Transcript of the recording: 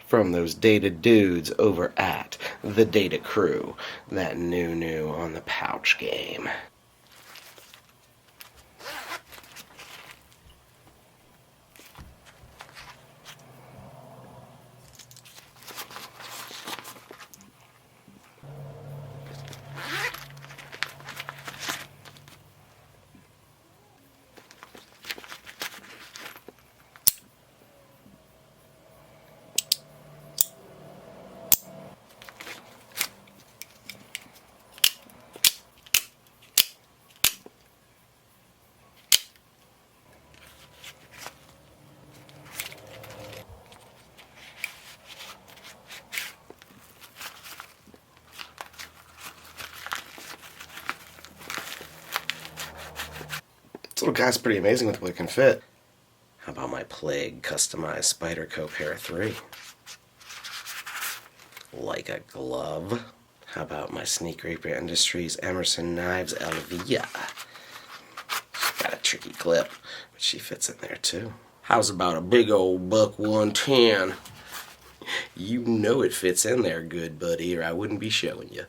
from those data dudes over at the Data Crew. That new on the pouch game. This little guy's pretty amazing with what it can fit. How about my Plague customized Spyderco Pair 3? Like a glove. How about my Sneak Rapier Industries Emerson Knives Elvia? She's got a tricky clip, but she fits in there too. How's about a big old Buck 110? You know it fits in there good, buddy, or I wouldn't be showing you.